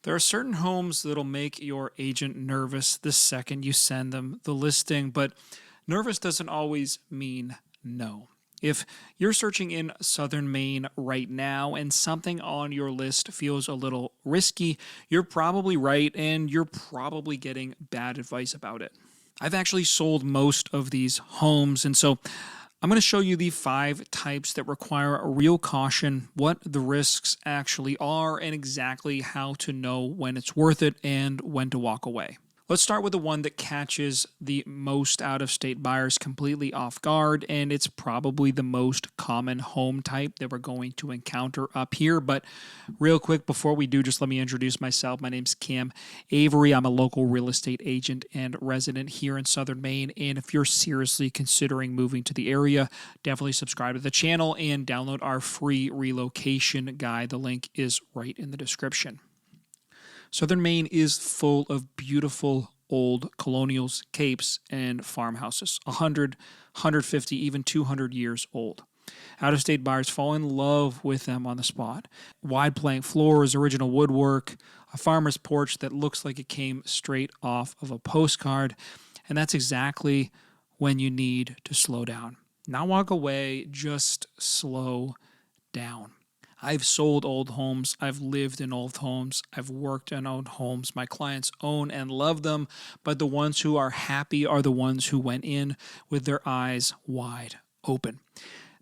There are certain homes that'll make your agent nervous the second you send them the listing, but nervous doesn't always mean no. If you're searching in southern Maine right now and something on your list feels a little risky, you're probably right and you're probably getting bad advice about it. I've actually sold most of these homes, and so I'm going to show you the 5 types that require a real caution, what the risks actually are, and exactly how to know when it's worth it and when to walk away. Let's start with the one that catches the most out-of-state buyers completely off guard, and it's probably the most common home type that we're going to encounter up here. But real quick, before we do, just let me introduce myself. My name's Cam Avery. I'm a local real estate agent and resident here in southern Maine, and if you're seriously considering moving to the area, definitely subscribe to the channel and download our free relocation guide. The link is right in the description. Southern Maine is full of beautiful old colonials, capes, and farmhouses, 100, 150, even 200 years old. Out-of-state buyers fall in love with them on the spot. Wide plank floors, original woodwork, a farmer's porch that looks like it came straight off of a postcard, and that's exactly when you need to slow down. Not walk away, just slow down. I've sold old homes. I've lived in old homes. I've worked in old homes. My clients own and love them, but the ones who are happy are the ones who went in with their eyes wide open.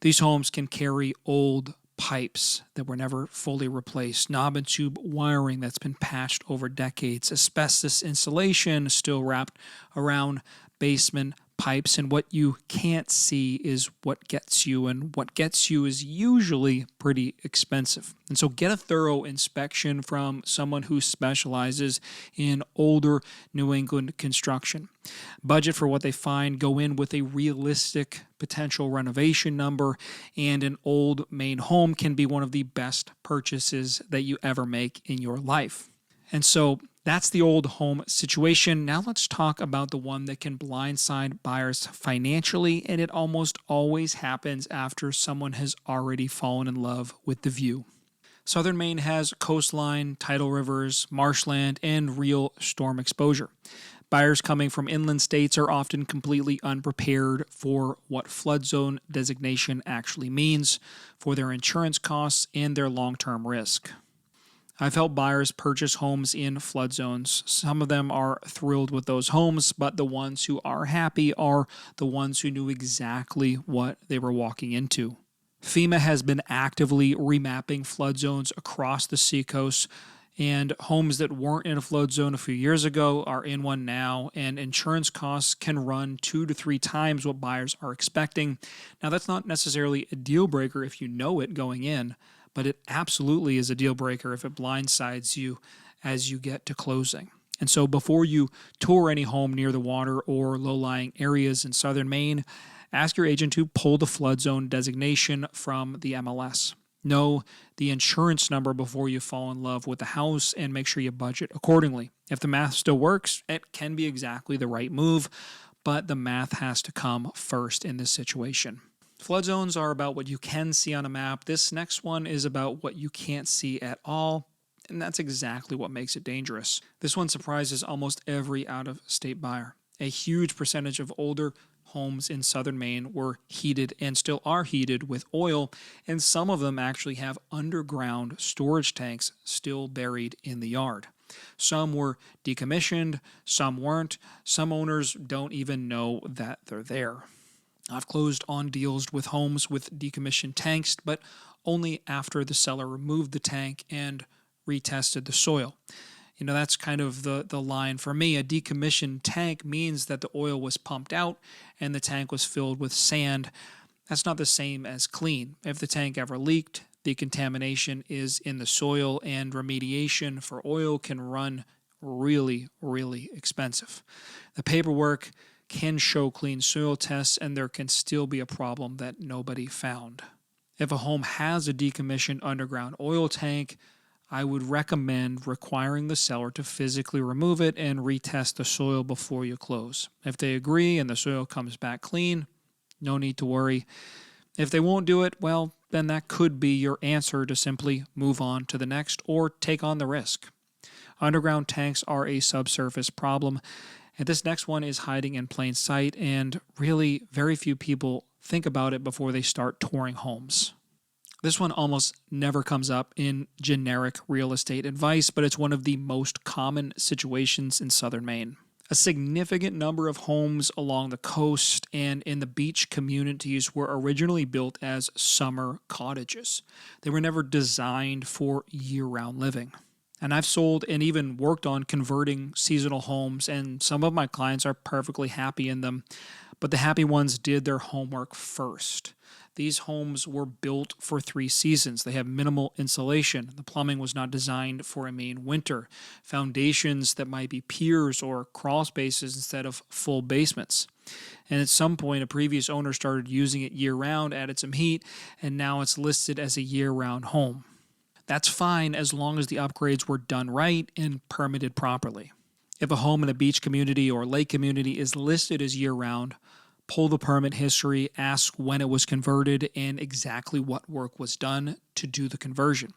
These homes can carry old pipes that were never fully replaced, knob and tube wiring that's been patched over decades, asbestos insulation still wrapped around basement pipes, and what you can't see is what gets you, and what gets you is usually pretty expensive. And so get a thorough inspection from someone who specializes in older New England construction. Budget for what they find, go in with a realistic potential renovation number, and an old Maine home can be one of the best purchases that you ever make in your life. And so that's the old home situation. Now let's talk about the one that can blindside buyers financially, and it almost always happens after someone has already fallen in love with the view. Southern Maine has coastline, tidal rivers, marshland, and real storm exposure. Buyers coming from inland states are often completely unprepared for what flood zone designation actually means, for their insurance costs, and their long-term risk. I've helped buyers purchase homes in flood zones. Some of them are thrilled with those homes, but the ones who are happy are the ones who knew exactly what they were walking into. FEMA has been actively remapping flood zones across the Seacoast, and homes that weren't in a flood zone a few years ago are in one now, and insurance costs can run 2 to 3 times what buyers are expecting. Now, that's not necessarily a deal breaker if you know it going in, but it absolutely is a deal breaker if it blindsides you as you get to closing. And so before you tour any home near the water or low-lying areas in southern Maine, ask your agent to pull the flood zone designation from the MLS. Know the insurance number before you fall in love with the house, and make sure you budget accordingly. If the math still works, it can be exactly the right move, but the math has to come first in this situation. Flood zones are about what you can see on a map. This next one is about what you can't see at all, and that's exactly what makes it dangerous. This one surprises almost every out-of-state buyer. A huge percentage of older homes in southern Maine were heated and still are heated with oil, and some of them actually have underground storage tanks still buried in the yard. Some were decommissioned, some weren't. Some owners don't even know that they're there. I've closed on deals with homes with decommissioned tanks, but only after the seller removed the tank and retested the soil. You know, that's kind of the line for me. A decommissioned tank means that the oil was pumped out and the tank was filled with sand. That's not the same as clean. If the tank ever leaked, the contamination is in the soil, and remediation for oil can run really, really expensive. The paperwork can show clean soil tests, and there can still be a problem that nobody found. If a home has a decommissioned underground oil tank, I would recommend requiring the seller to physically remove it and retest the soil before you close. If they agree and the soil comes back clean, no need to worry. If they won't do it, well, then that could be your answer to simply move on to the next or take on the risk. Underground tanks are a subsurface problem, and this next one is hiding in plain sight, and really very few people think about it before they start touring homes. This one almost never comes up in generic real estate advice, but it's one of the most common situations in southern Maine. A significant number of homes along the coast and in the beach communities were originally built as summer cottages. They were never designed for year-round living. And I've sold and even worked on converting seasonal homes, and some of my clients are perfectly happy in them, but the happy ones did their homework first. These homes were built for 3 seasons. They have minimal insulation. The plumbing was not designed for a Maine winter. Foundations that might be piers or crawl spaces instead of full basements. And at some point, a previous owner started using it year-round, added some heat, and now it's listed as a year-round home. That's fine as long as the upgrades were done right and permitted properly. If a home in a beach community or lake community is listed as year-round, pull the permit history, ask when it was converted, and exactly what work was done to do the conversion.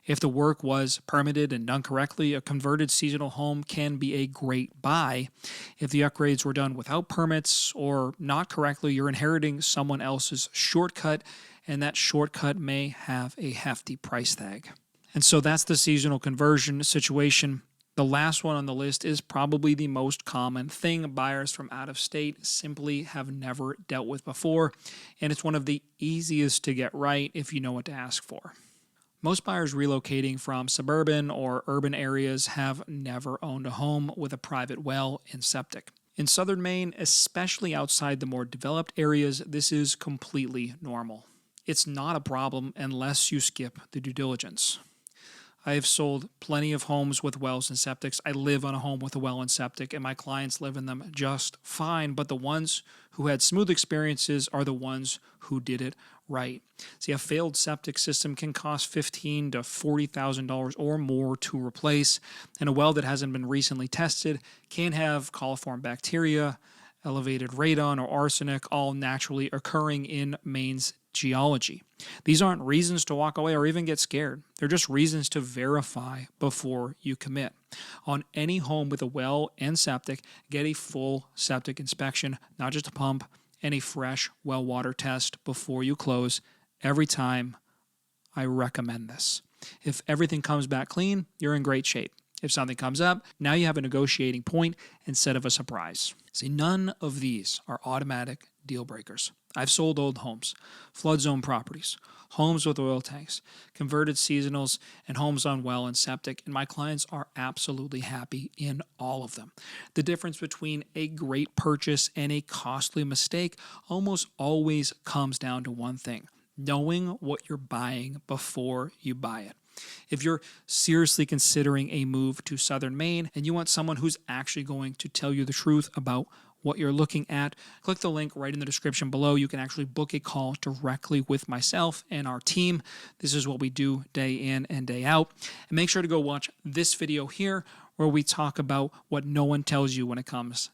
If the work was permitted and done correctly, a converted seasonal home can be a great buy. If the upgrades were done without permits or not correctly, you're inheriting someone else's shortcut, and that shortcut may have a hefty price tag. And so that's the seasonal conversion situation. The last one on the list is probably the most common thing buyers from out of state simply have never dealt with before, and it's one of the easiest to get right if you know what to ask for. Most buyers relocating from suburban or urban areas have never owned a home with a private well and septic. In southern Maine, especially outside the more developed areas, this is completely normal. It's not a problem unless you skip the due diligence. I have sold plenty of homes with wells and septics. I live on a home with a well and septic, and my clients live in them just fine. But the ones who had smooth experiences are the ones who did it right. See, a failed septic system can cost $15,000 to $40,000 or more to replace, and a well that hasn't been recently tested can have coliform bacteria, elevated radon, or arsenic, all naturally occurring in Maine's geology. These aren't reasons to walk away or even get scared. They're just reasons to verify before you commit. On any home with a well and septic, get a full septic inspection, not just a pump, and a fresh well water test before you close. Every time, I recommend this. If everything comes back clean, you're in great shape. If something comes up, now you have a negotiating point instead of a surprise. See, none of these are automatic deal breakers. I've sold old homes, flood zone properties, homes with oil tanks, converted seasonals, and homes on well and septic, and my clients are absolutely happy in all of them. The difference between a great purchase and a costly mistake almost always comes down to one thing: knowing what you're buying before you buy it. If you're seriously considering a move to southern Maine and you want someone who's actually going to tell you the truth about what you're looking at, click the link right in the description below. You can actually book a call directly with myself and our team. This is what we do day in and day out. And make sure to go watch this video here where we talk about what no one tells you when it comes